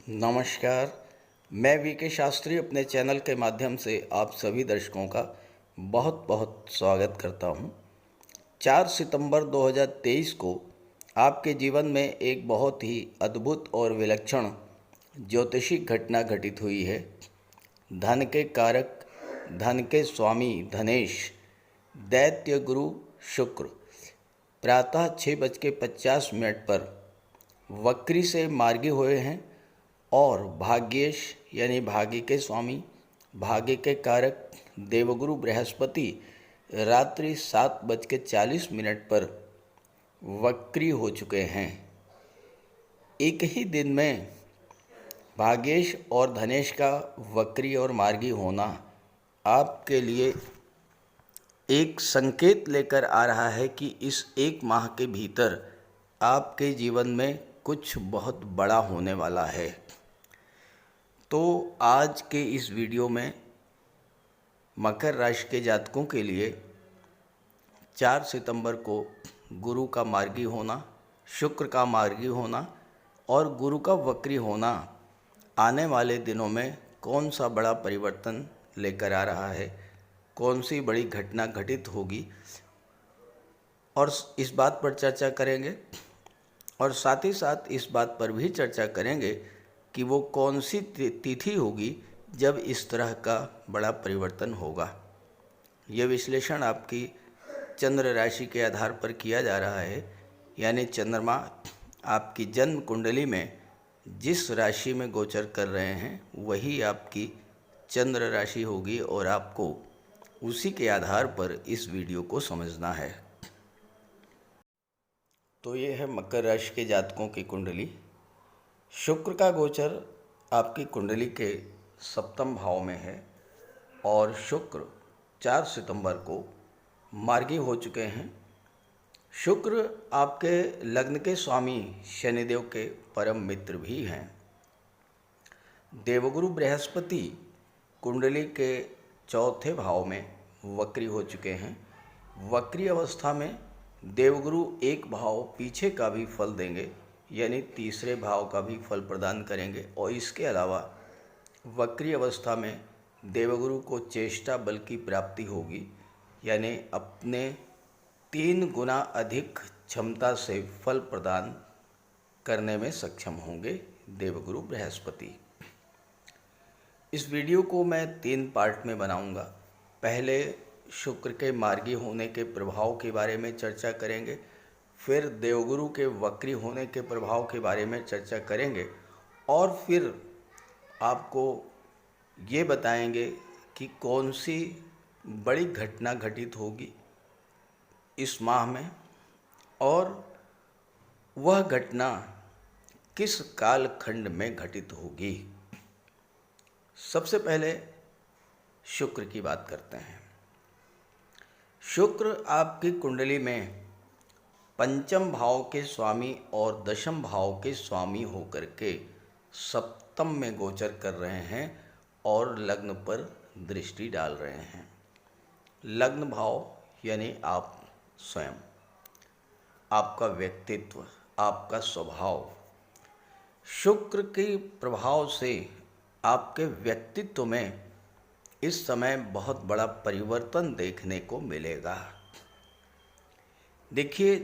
नमस्कार। मैं वी शास्त्री अपने चैनल के माध्यम से आप सभी दर्शकों का बहुत बहुत स्वागत करता हूं। 4 सितंबर 2023 को आपके जीवन में एक बहुत ही अद्भुत और विलक्षण ज्योतिषिक घटना घटित हुई है। धन के कारक, धन के स्वामी धनेश, दैत्य गुरु शुक्र प्रातः 6:50 पर वक्री से मार्गी हुए हैं और भाग्येश यानी भाग्य के स्वामी, भाग्य के कारक देवगुरु बृहस्पति रात्रि 7:40 पर वक्री हो चुके हैं। एक ही दिन में भाग्येश और धनेश का वक्री और मार्गी होना आपके लिए एक संकेत लेकर आ रहा है कि इस एक माह के भीतर आपके जीवन में कुछ बहुत बड़ा होने वाला है। तो आज के इस वीडियो में मकर राशि के जातकों के लिए 4 सितंबर को गुरु का मार्गी होना, शुक्र का मार्गी होना और गुरु का वक्री होना आने वाले दिनों में कौन सा बड़ा परिवर्तन लेकर आ रहा है, कौन सी बड़ी घटना घटित होगी, और इस बात पर चर्चा करेंगे। और साथ ही साथ इस बात पर भी चर्चा करेंगे कि वो कौन सी तिथि होगी जब इस तरह का बड़ा परिवर्तन होगा। यह विश्लेषण आपकी चंद्र राशि के आधार पर किया जा रहा है, यानी चंद्रमा आपकी जन्म कुंडली में जिस राशि में गोचर कर रहे हैं वही आपकी चंद्र राशि होगी और आपको उसी के आधार पर इस वीडियो को समझना है। तो ये है मकर राशि के जातकों की कुंडली। शुक्र का गोचर आपकी कुंडली के सप्तम भाव में है और शुक्र 4 सितंबर को मार्गी हो चुके हैं। शुक्र आपके लग्न के स्वामी शनिदेव के परम मित्र भी हैं। देवगुरु बृहस्पति कुंडली के चौथे भाव में वक्री हो चुके हैं। वक्री अवस्था में देवगुरु एक भाव पीछे का भी फल देंगे, यानी तीसरे भाव का भी फल प्रदान करेंगे। और इसके अलावा वक्री अवस्था में देवगुरु को चेष्टा बल की प्राप्ति होगी, यानी अपने 3 गुना अधिक क्षमता से फल प्रदान करने में सक्षम होंगे देवगुरु बृहस्पति। इस वीडियो को मैं 3 पार्ट में बनाऊंगा। पहले शुक्र के मार्गी होने के प्रभाव के बारे में चर्चा करेंगे, फिर देवगुरु के वक्री होने के प्रभाव के बारे में चर्चा करेंगे और फिर आपको ये बताएंगे कि कौन सी बड़ी घटना घटित होगी इस माह में और वह घटना किस कालखंड में घटित होगी। सबसे पहले शुक्र की बात करते हैं। शुक्र आपकी कुंडली में पंचम भाव के स्वामी और दशम भाव के स्वामी होकर के सप्तम में गोचर कर रहे हैं और लग्न पर दृष्टि डाल रहे हैं। लग्न भाव यानी आप स्वयं, आपका व्यक्तित्व, आपका स्वभाव। शुक्र के प्रभाव से आपके व्यक्तित्व में इस समय बहुत बड़ा परिवर्तन देखने को मिलेगा। देखिए,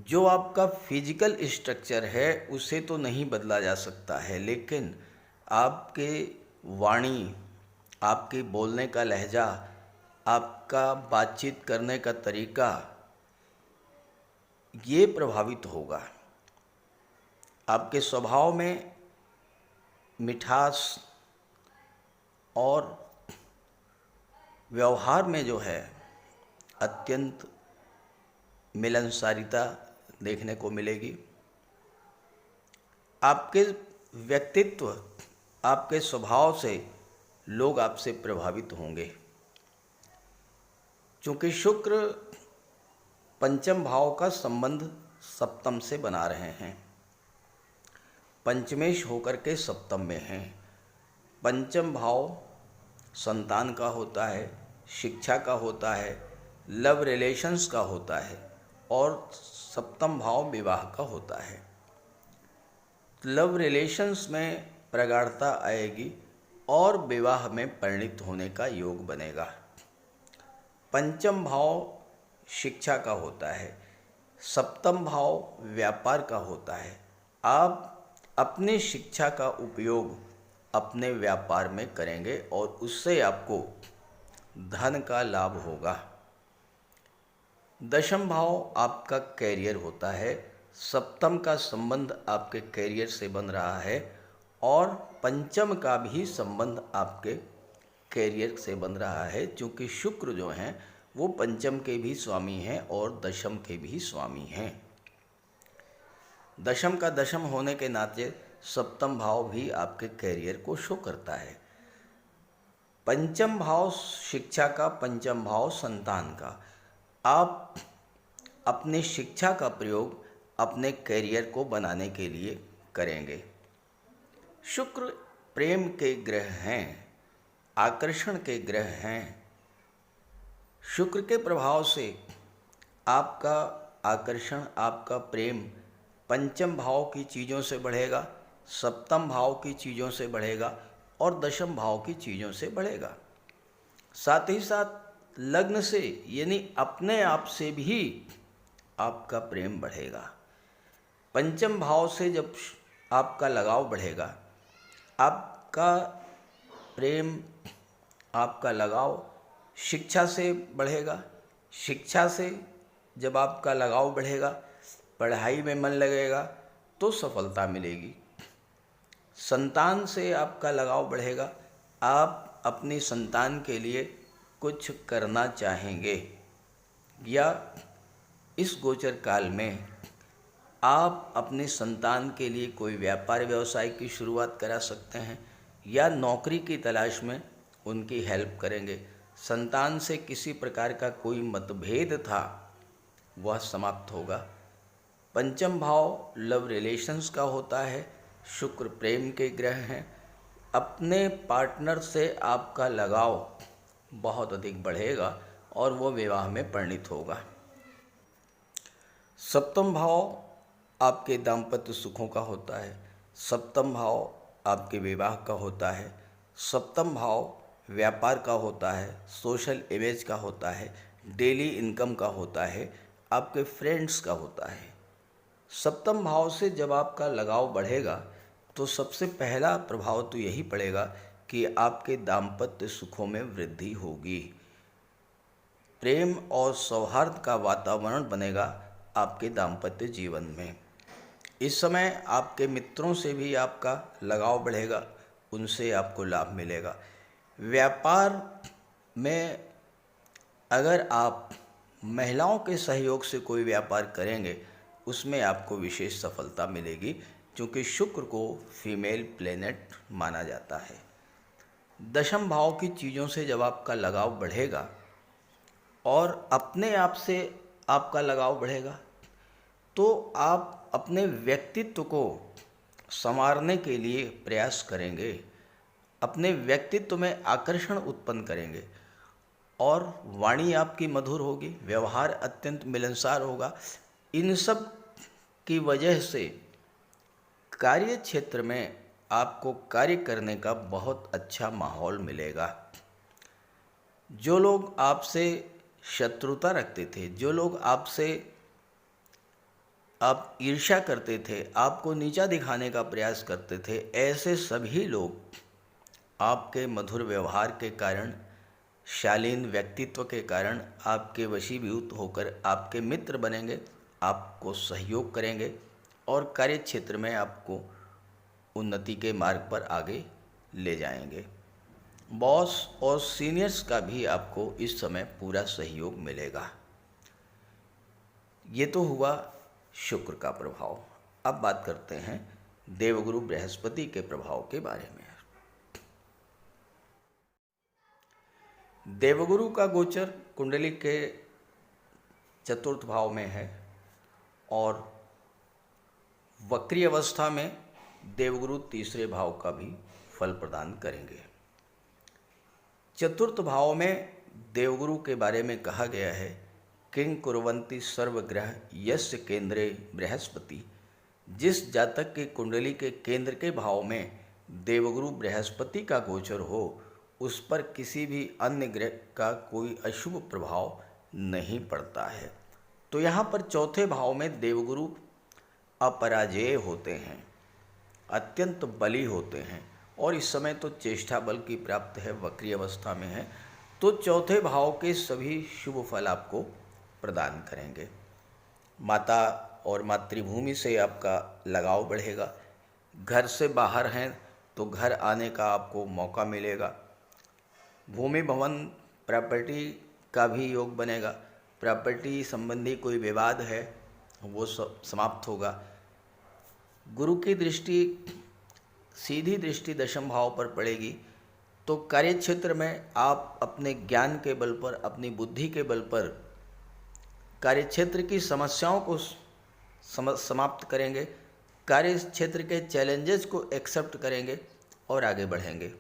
जो आपका फिजिकल स्ट्रक्चर है उसे तो नहीं बदला जा सकता है, लेकिन आपके वाणी, आपके बोलने का लहजा, आपका बातचीत करने का तरीका, ये प्रभावित होगा। आपके स्वभाव में मिठास और व्यवहार में जो है अत्यंत मिलनसारिता देखने को मिलेगी। आपके व्यक्तित्व, आपके स्वभाव से लोग आपसे प्रभावित होंगे। क्योंकि शुक्र पंचम भाव का संबंध सप्तम से बना रहे हैं, पंचमेश होकर के सप्तम में हैं। पंचम भाव संतान का होता है, शिक्षा का होता है, लव रिलेशंस का होता है और सप्तम भाव विवाह का होता है। लव रिलेशंस में प्रगाढ़ता आएगी और विवाह में परिणित होने का योग बनेगा। पंचम भाव शिक्षा का होता है, सप्तम भाव व्यापार का होता है। आप अपनी शिक्षा का उपयोग अपने व्यापार में करेंगे और उससे आपको धन का लाभ होगा। दशम भाव आपका कैरियर होता है, सप्तम का संबंध आपके कैरियर से बन रहा है और पंचम का भी संबंध आपके कैरियर से बन रहा है, क्योंकि शुक्र जो हैं वो पंचम के भी स्वामी हैं और दशम के भी स्वामी हैं। दशम का दशम होने के नाते सप्तम भाव भी आपके कैरियर को शो करता है। पंचम भाव शिक्षा का, पंचम भाव संतान का। आप अपनी शिक्षा का प्रयोग अपने कैरियर को बनाने के लिए करेंगे। शुक्र प्रेम के ग्रह हैं, आकर्षण के ग्रह हैं। शुक्र के प्रभाव से आपका आकर्षण, आपका प्रेम पंचम भाव की चीज़ों से बढ़ेगा, सप्तम भाव की चीज़ों से बढ़ेगा और दशम भाव की चीज़ों से बढ़ेगा। साथ ही साथ लग्न से यानी अपने आप से भी आपका प्रेम बढ़ेगा। पंचम भाव से जब आपका लगाव बढ़ेगा, आपका प्रेम, आपका लगाव शिक्षा से बढ़ेगा। शिक्षा से जब आपका लगाव बढ़ेगा, पढ़ाई में मन लगेगा तो सफलता मिलेगी। संतान से आपका लगाव बढ़ेगा, आप अपनी संतान के लिए कुछ करना चाहेंगे या इस गोचर काल में आप अपनी संतान के लिए कोई व्यापार व्यवसाय की शुरुआत करा सकते हैं या नौकरी की तलाश में उनकी हेल्प करेंगे। संतान से किसी प्रकार का कोई मतभेद था वह समाप्त होगा। पंचम भाव लव रिलेशंस का होता है, शुक्र प्रेम के ग्रह हैं। अपने पार्टनर से आपका लगाव बहुत अधिक बढ़ेगा और वो विवाह में परिणित होगा। सप्तम भाव आपके दाम्पत्य सुखों का होता है, सप्तम भाव आपके विवाह का होता है, सप्तम भाव व्यापार का होता है, सोशल इमेज का होता है, डेली इनकम का होता है, आपके फ्रेंड्स का होता है। सप्तम भाव से जब आपका लगाव बढ़ेगा तो सबसे पहला प्रभाव तो यही पड़ेगा कि आपके दाम्पत्य सुखों में वृद्धि होगी। प्रेम और सौहार्द का वातावरण बनेगा आपके दाम्पत्य जीवन में। इस समय आपके मित्रों से भी आपका लगाव बढ़ेगा, उनसे आपको लाभ मिलेगा। व्यापार में अगर आप महिलाओं के सहयोग से कोई व्यापार करेंगे उसमें आपको विशेष सफलता मिलेगी, क्योंकि शुक्र को फीमेल प्लेनेट माना जाता है। दशम भाव की चीज़ों से जब आपका लगाव बढ़ेगा और अपने आप से आपका लगाव बढ़ेगा तो आप अपने व्यक्तित्व को संवारने के लिए प्रयास करेंगे, अपने व्यक्तित्व में आकर्षण उत्पन्न करेंगे और वाणी आपकी मधुर होगी, व्यवहार अत्यंत मिलनसार होगा। इन सब की वजह से कार्य क्षेत्र में आपको कार्य करने का बहुत अच्छा माहौल मिलेगा। जो लोग आपसे शत्रुता रखते थे, जो लोग आपसे आप ईर्ष्या करते थे, आपको नीचा दिखाने का प्रयास करते थे, ऐसे सभी लोग आपके मधुर व्यवहार के कारण, शालीन व्यक्तित्व के कारण आपके वशीभूत होकर आपके मित्र बनेंगे, आपको सहयोग करेंगे और कार्य क्षेत्र में आपको उन्नति के मार्ग पर आगे ले जाएंगे। बॉस और सीनियर्स का भी आपको इस समय पूरा सहयोग मिलेगा। ये तो हुआ शुक्र का प्रभाव। अब बात करते हैं देवगुरु बृहस्पति के प्रभाव के बारे में। देवगुरु का गोचर कुंडली के चतुर्थ भाव में है और वक्री अवस्था में देवगुरु तीसरे भाव का भी फल प्रदान करेंगे। चतुर्थ भाव में देवगुरु के बारे में कहा गया है, किंग कुर्वन्ति सर्वग्रह यस्य केंद्रे बृहस्पति जिस जातक की कुंडली के केंद्र के भाव में देवगुरु बृहस्पति का गोचर हो, उस पर किसी भी अन्य ग्रह का कोई अशुभ प्रभाव नहीं पड़ता है। तो यहाँ पर चौथे भाव में देवगुरु अपराजेय होते हैं, अत्यंत बली होते हैं, और इस समय तो चेष्टा बल की प्राप्त है, वक्री अवस्था में है। तो चौथे भाव के सभी शुभ फल आपको प्रदान करेंगे। माता और मातृभूमि से आपका लगाव बढ़ेगा। घर से बाहर हैं तो घर आने का आपको मौका मिलेगा। भूमि भवन प्रॉपर्टी का भी योग बनेगा। प्रॉपर्टी संबंधी कोई विवाद है वो समाप्त होगा। गुरु की दृष्टि, सीधी दृष्टि दशम भाव पर पड़ेगी, तो कार्यक्षेत्र में आप अपने ज्ञान के बल पर, अपनी बुद्धि के बल पर कार्यक्षेत्र की समस्याओं को समाप्त करेंगे, कार्यक्षेत्र के चैलेंजेस को एक्सेप्ट करेंगे और आगे बढ़ेंगे।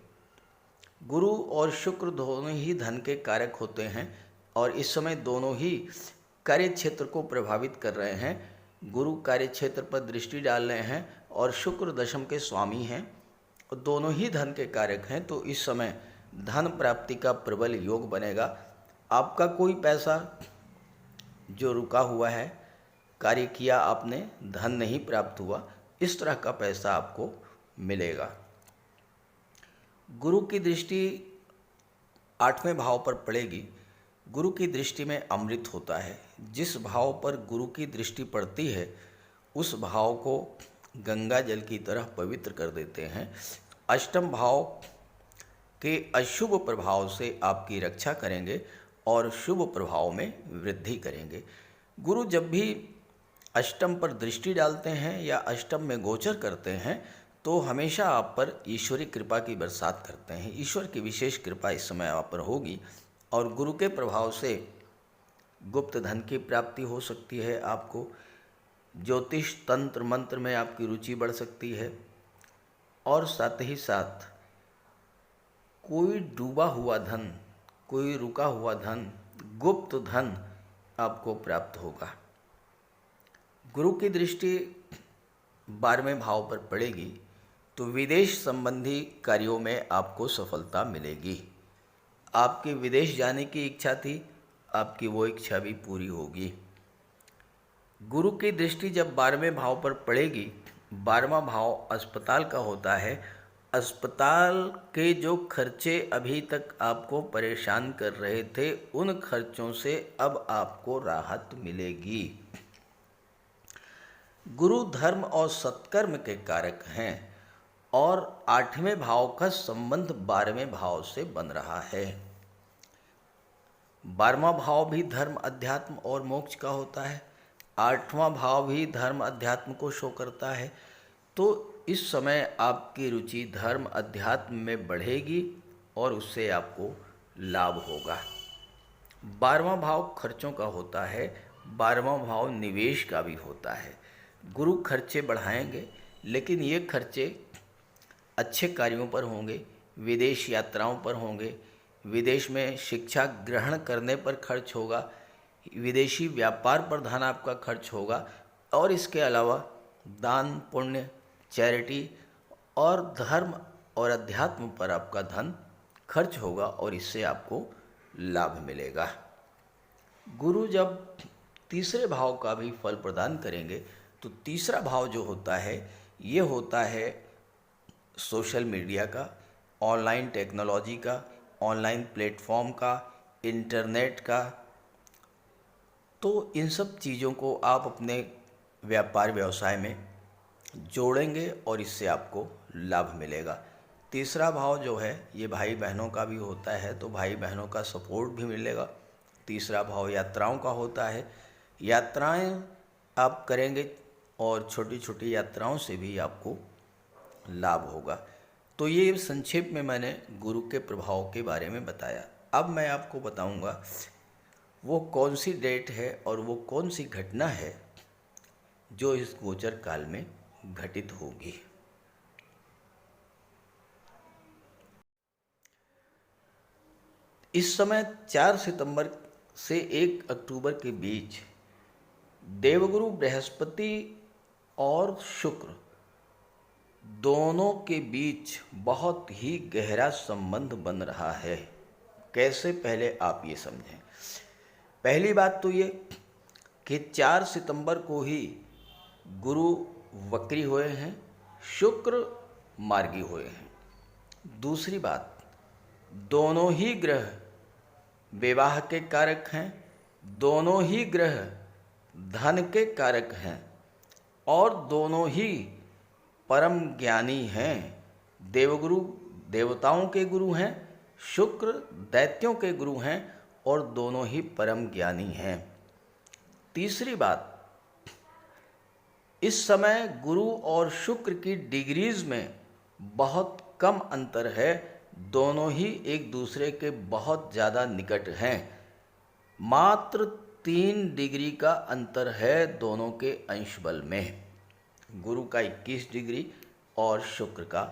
गुरु और शुक्र दोनों ही धन के कारक होते हैं और इस समय दोनों ही कार्यक्षेत्र को प्रभावित कर रहे हैं। गुरु कार्यक्षेत्र पर दृष्टि डाल रहे हैं और शुक्र दशम के स्वामी हैं और दोनों ही धन के कारक हैं। तो इस समय धन प्राप्ति का प्रबल योग बनेगा। आपका कोई पैसा जो रुका हुआ है, कार्य किया आपने, धन नहीं प्राप्त हुआ, इस तरह का पैसा आपको मिलेगा। गुरु की दृष्टि 8वें भाव पर पड़ेगी। गुरु की दृष्टि में अमृत होता है। जिस भाव पर गुरु की दृष्टि पड़ती है उस भाव को गंगा जल की तरह पवित्र कर देते हैं। अष्टम भाव के अशुभ प्रभाव से आपकी रक्षा करेंगे और शुभ प्रभाव में वृद्धि करेंगे। गुरु जब भी अष्टम पर दृष्टि डालते हैं या अष्टम में गोचर करते हैं तो हमेशा आप पर ईश्वरी कृपा की बरसात करते हैं। ईश्वर की विशेष कृपा इस समय आप पर होगी और गुरु के प्रभाव से गुप्त धन की प्राप्ति हो सकती है। आपको ज्योतिष तंत्र मंत्र में आपकी रुचि बढ़ सकती है और साथ ही साथ कोई डूबा हुआ धन, कोई रुका हुआ धन, गुप्त धन आपको प्राप्त होगा। गुरु की दृष्टि 12वें भाव पर पड़ेगी तो विदेश संबंधी कार्यों में आपको सफलता मिलेगी। आपकी विदेश जाने की इच्छा थी, आपकी वो इच्छा भी पूरी होगी। गुरु की दृष्टि जब 12वें भाव पर पड़ेगी, 12वां भाव अस्पताल का होता है। अस्पताल के जो खर्चे अभी तक आपको परेशान कर रहे थे, उन खर्चों से अब आपको राहत मिलेगी। गुरु धर्म और सत्कर्म के कारक हैं और 8वें भाव का संबंध 12वें भाव से बन रहा है। 12वां भाव भी धर्म, अध्यात्म और मोक्ष का होता है। 8वां भाव भी धर्म, अध्यात्म को शो करता है। तो इस समय आपकी रुचि धर्म, अध्यात्म में बढ़ेगी और उससे आपको लाभ होगा। 12वां भाव खर्चों का होता है, 12वां भाव निवेश का भी होता है। गुरु खर्चे बढ़ाएंगे, लेकिन ये खर्चे अच्छे कार्यों पर होंगे, विदेश यात्राओं पर होंगे, विदेश में शिक्षा ग्रहण करने पर खर्च होगा, विदेशी व्यापार पर धन आपका खर्च होगा और इसके अलावा दान, पुण्य, चैरिटी और धर्म और अध्यात्म पर आपका धन खर्च होगा और इससे आपको लाभ मिलेगा। गुरु जब तीसरे भाव का भी फल प्रदान करेंगे तो तीसरा भाव जो होता है ये होता है सोशल मीडिया का, ऑनलाइन टेक्नोलॉजी का, ऑनलाइन प्लेटफॉर्म का, इंटरनेट का। तो इन सब चीज़ों को आप अपने व्यापार व्यवसाय में जोड़ेंगे और इससे आपको लाभ मिलेगा। तीसरा भाव जो है ये भाई बहनों का भी होता है, तो भाई बहनों का सपोर्ट भी मिलेगा। तीसरा भाव यात्राओं का होता है, यात्राएं आप करेंगे और छोटी छोटी यात्राओं से भी आपको लाभ होगा। तो ये संक्षेप में मैंने गुरु के प्रभाव के बारे में बताया। अब मैं आपको बताऊंगा वो कौन सी डेट है और वो कौन सी घटना है जो इस गोचर काल में घटित होगी। इस समय 4 सितंबर से 1 अक्टूबर के बीच देवगुरु बृहस्पति और शुक्र दोनों के बीच बहुत ही गहरा संबंध बन रहा है। कैसे, पहले आप ये समझें। पहली बात तो ये कि 4 सितंबर को ही गुरु वक्री हुए हैं, शुक्र मार्गी हुए हैं। दूसरी बात, दोनों ही ग्रह विवाह के कारक हैं, दोनों ही ग्रह धन के कारक हैं और दोनों ही परम ज्ञानी हैं। देवगुरु देवताओं के गुरु हैं, शुक्र दैत्यों के गुरु हैं और दोनों ही परम ज्ञानी हैं। तीसरी बात, इस समय गुरु और शुक्र की डिग्रीज में बहुत कम अंतर है, दोनों ही एक दूसरे के बहुत ज़्यादा निकट हैं। मात्र 3 डिग्री का अंतर है दोनों के अंश बल में, गुरु का 21 डिग्री और शुक्र का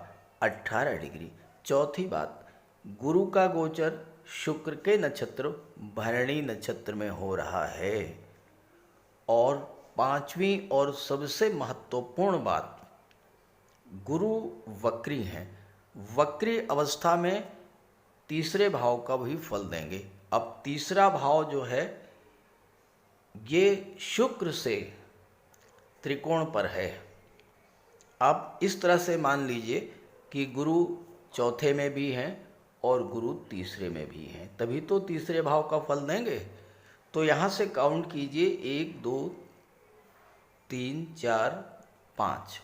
18 डिग्री। चौथी बात, गुरु का गोचर शुक्र के नक्षत्र भरणी नक्षत्र में हो रहा है। और पांचवी और सबसे महत्वपूर्ण बात, गुरु वक्री हैं, वक्री अवस्था में तीसरे भाव का भी फल देंगे। अब तीसरा भाव जो है ये शुक्र से त्रिकोण पर है। आप इस तरह से मान लीजिए कि गुरु चौथे में भी हैं और गुरु तीसरे में भी हैं, तभी तो तीसरे भाव का फल देंगे। तो यहाँ से काउंट कीजिए, 1 2 3 4 5।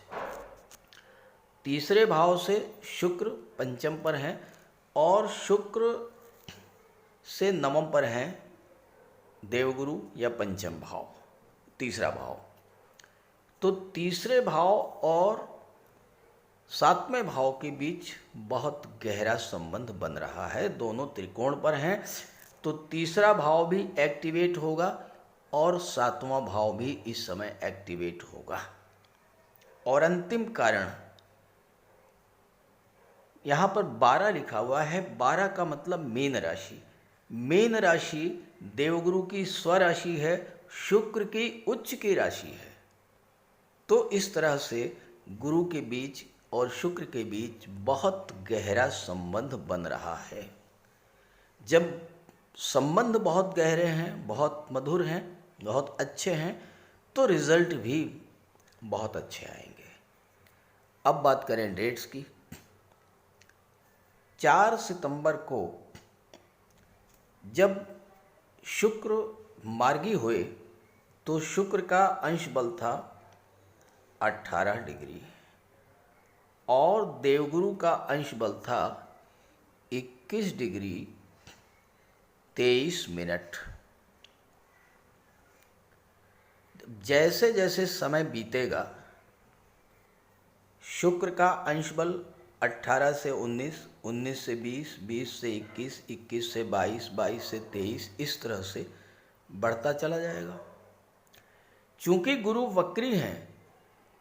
तीसरे भाव से शुक्र पंचम पर हैं और शुक्र से नवम पर हैं देवगुरु या पंचम भाव, तीसरा भाव। तो तीसरे भाव और 7वें भाव के बीच बहुत गहरा संबंध बन रहा है, दोनों त्रिकोण पर हैं। तो तीसरा भाव भी एक्टिवेट होगा और 7वां भाव भी इस समय एक्टिवेट होगा। और अंतिम कारण, यहाँ पर 12 लिखा हुआ है, 12 का मतलब मीन राशि। मीन राशि देवगुरु की स्वराशि है, शुक्र की उच्च की राशि है। तो इस तरह से गुरु के बीच और शुक्र के बीच बहुत गहरा संबंध बन रहा है। जब संबंध बहुत गहरे हैं, बहुत मधुर हैं, बहुत अच्छे हैं, तो रिजल्ट भी बहुत अच्छे आएंगे। अब बात करें डेट्स की। 4 सितंबर को जब शुक्र मार्गी हुए तो शुक्र का अंश बल था 18 डिग्री और देवगुरु का अंश बल था 21 डिग्री 23 मिनट। जैसे जैसे समय बीतेगा शुक्र का अंश बल 18 से 19, 19 से 20, 20 से 21, 21 से 22, 22 से 23, इस तरह से बढ़ता चला जाएगा। चूंकि गुरु वक्री हैं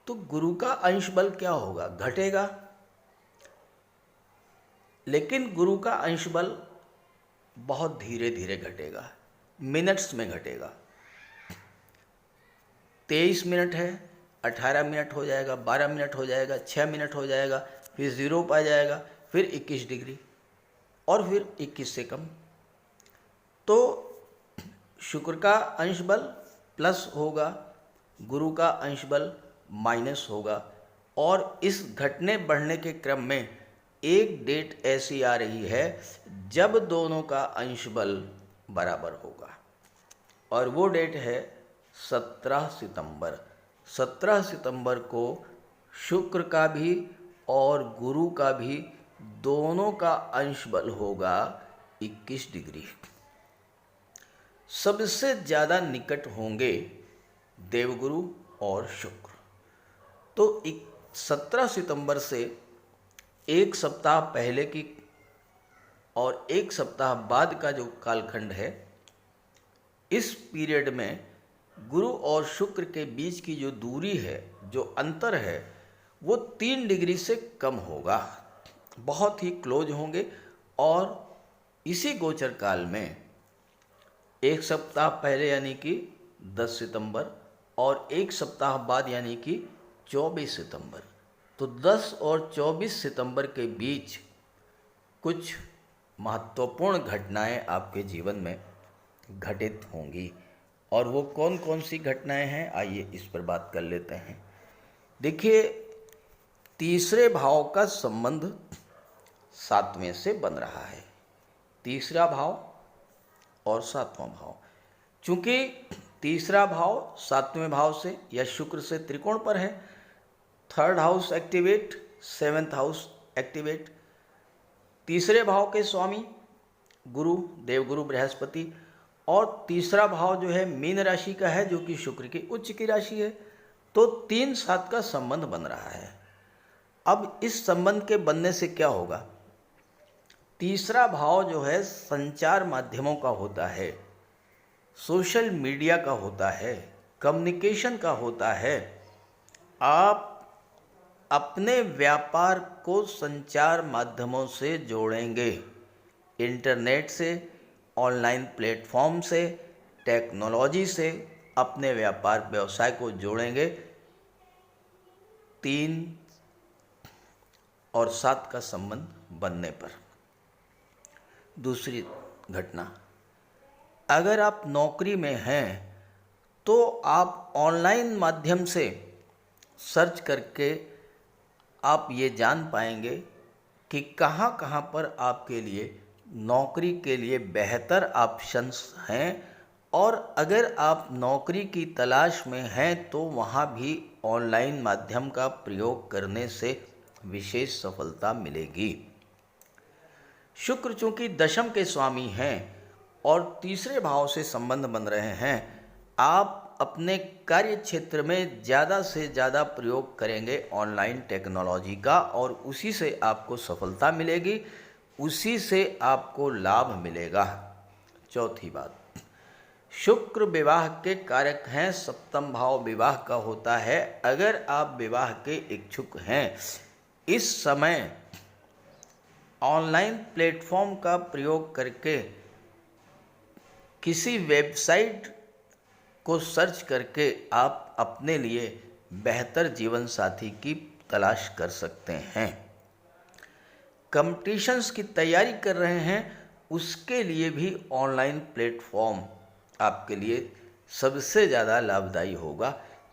तो गुरु का अंश बल क्या होगा, घटेगा। लेकिन गुरु का अंश बल बहुत धीरे धीरे घटेगा, मिनट्स में घटेगा। 23 मिनट है, 18 मिनट हो जाएगा, 12 मिनट हो जाएगा, 6 मिनट हो जाएगा, फिर 0 पर आ जाएगा, फिर 21 डिग्री और फिर 21 से कम। तो शुक्र का अंश बल प्लस होगा, गुरु का अंश बल माइनस होगा। और इस घटने बढ़ने के क्रम में एक डेट ऐसी आ रही है जब दोनों का अंश बल बराबर होगा और वो डेट है 17 सितंबर। 17 सितंबर को शुक्र का भी और गुरु का भी दोनों का अंश बल होगा 21 डिग्री। सबसे ज़्यादा निकट होंगे देवगुरु और शुक्र। तो 17 सितंबर से एक सप्ताह पहले की और एक सप्ताह बाद का जो कालखंड है, इस पीरियड में गुरु और शुक्र के बीच की जो दूरी है, जो अंतर है, वो 3 डिग्री से कम होगा, बहुत ही क्लोज होंगे। और इसी गोचर काल में एक सप्ताह पहले यानी कि 10 सितंबर और एक सप्ताह बाद यानी कि 24 सितंबर, तो 10 और 24 सितंबर के बीच कुछ महत्वपूर्ण घटनाएं आपके जीवन में घटित होंगी। और वो कौन कौन सी घटनाएं हैं, आइए इस पर बात कर लेते हैं। देखिए, तीसरे भाव का संबंध 7वें से बन रहा है। तीसरा भाव और 7वां भाव, चूंकि तीसरा भाव 7वें भाव से या शुक्र से त्रिकोण पर है, third house activate, 7th house activate. तीसरे भाव के स्वामी गुरु, देवगुरु बृहस्पति, और तीसरा भाव जो है मीन राशि का है, जो कि शुक्र की उच्च की राशि है। तो 3-7 का संबंध बन रहा है। अब इस संबंध के बनने से क्या होगा? तीसरा भाव जो है संचार माध्यमों का होता है, सोशल मीडिया का होता है, कम्युनिकेशन का होता है। आप अपने व्यापार को संचार माध्यमों से जोड़ेंगे, इंटरनेट से, ऑनलाइन प्लेटफॉर्म से, टेक्नोलॉजी से अपने व्यापार व्यवसाय को जोड़ेंगे। 3 और 7 का संबंध बनने पर। दूसरी घटना, अगर आप नौकरी में हैं तो आप ऑनलाइन माध्यम से सर्च करके आप ये जान पाएंगे कि कहाँ कहाँ पर आपके लिए नौकरी के लिए बेहतर ऑप्शंस हैं, और अगर आप नौकरी की तलाश में हैं तो वहाँ भी ऑनलाइन माध्यम का प्रयोग करने से विशेष सफलता मिलेगी। शुक्र चूंकि दशम के स्वामी हैं और तीसरे भाव से संबंध बन रहे हैं, आप अपने कार्य क्षेत्र में ज़्यादा से ज़्यादा प्रयोग करेंगे ऑनलाइन टेक्नोलॉजी का, और उसी से आपको सफलता मिलेगी, उसी से आपको लाभ मिलेगा। चौथी बात, शुक्र विवाह के कारक हैं, 7th भाव विवाह का होता है। अगर आप विवाह के इच्छुक हैं, इस समय ऑनलाइन प्लेटफॉर्म का प्रयोग करके किसी वेबसाइट को सर्च करके आप अपने लिए बेहतर जीवन साथी की तलाश कर सकते हैं। कंपटीशंस की तैयारी कर रहे हैं, उसके लिए भी ऑनलाइन प्लेटफॉर्म आपके लिए सबसे ज़्यादा लाभदायी होगा,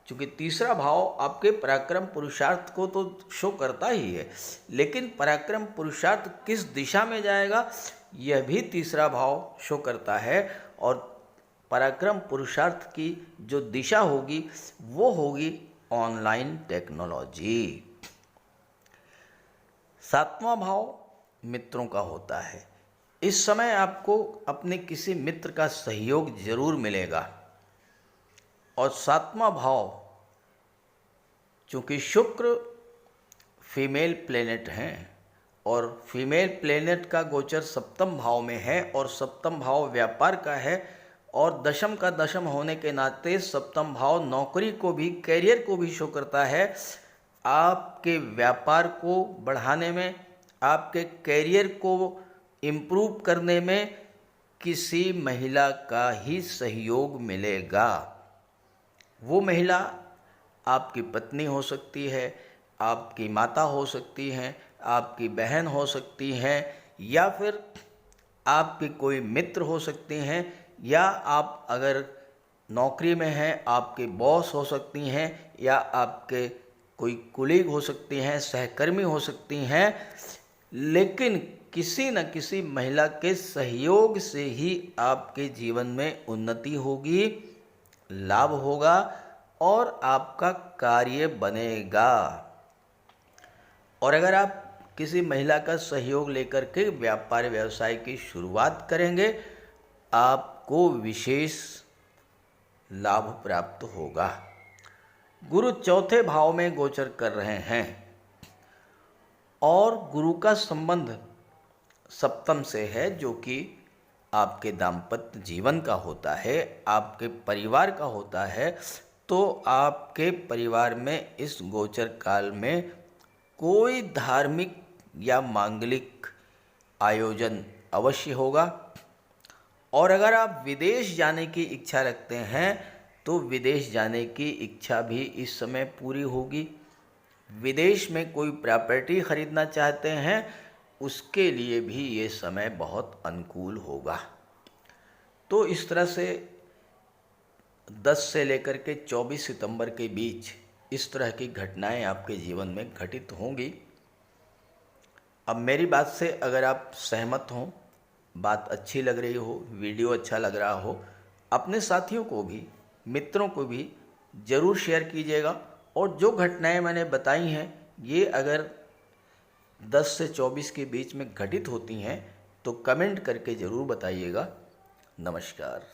क्योंकि तीसरा भाव आपके पराक्रम पुरुषार्थ को तो शो करता ही है, लेकिन पराक्रम पुरुषार्थ किस दिशा में जाएगा यह भी तीसरा भाव शो करता है। और पराक्रम पुरुषार्थ की जो दिशा होगी वो होगी ऑनलाइन टेक्नोलॉजी। 7वां भाव मित्रों का होता है। इस समय आपको अपने किसी मित्र का सहयोग जरूर मिलेगा। और 7वां भाव, चूँकि शुक्र फीमेल प्लेनेट हैं और फीमेल प्लेनेट का गोचर 7th भाव में है, और 7th भाव व्यापार का है, और दशम का दशम होने के नाते 7th भाव नौकरी को भी, कैरियर को भी शो करता है। आपके व्यापार को बढ़ाने में, आपके कैरियर को इम्प्रूव करने में किसी महिला का ही सहयोग मिलेगा। वो महिला आपकी पत्नी हो सकती है, आपकी माता हो सकती हैं, आपकी बहन हो सकती हैं, या फिर आपके कोई मित्र हो सकते हैं, या आप अगर नौकरी में हैं आपके बॉस हो सकती हैं, या आपके कोई कुलीग हो सकती हैं, सहकर्मी हो सकती हैं। लेकिन किसी न किसी महिला के सहयोग से ही आपके जीवन में उन्नति होगी, लाभ होगा और आपका कार्य बनेगा। और अगर आप किसी महिला का सहयोग लेकर के व्यापार व्यवसाय की शुरुआत करेंगे, आपको विशेष लाभ प्राप्त होगा। गुरु 4th भाव में गोचर कर रहे हैं, और गुरु का संबंध 7th से है, जो कि आपके दाम्पत्य जीवन का होता है, आपके परिवार का होता है। तो आपके परिवार में इस गोचर काल में कोई धार्मिक या मांगलिक आयोजन अवश्य होगा। और अगर आप विदेश जाने की इच्छा रखते हैं तो विदेश जाने की इच्छा भी इस समय पूरी होगी। विदेश में कोई प्रॉपर्टी खरीदना चाहते हैं उसके लिए भी ये समय बहुत अनुकूल होगा। तो इस तरह से 10 से लेकर के 24 सितंबर के बीच इस तरह की घटनाएं आपके जीवन में घटित होंगी। अब मेरी बात से अगर आप सहमत हों, बात अच्छी लग रही हो, वीडियो अच्छा लग रहा हो, अपने साथियों को भी, मित्रों को भी ज़रूर शेयर कीजिएगा। और जो घटनाएं मैंने बताई हैं ये अगर 10 से 24 के बीच में घटित होती हैं तो कमेंट करके ज़रूर बताइएगा। नमस्कार।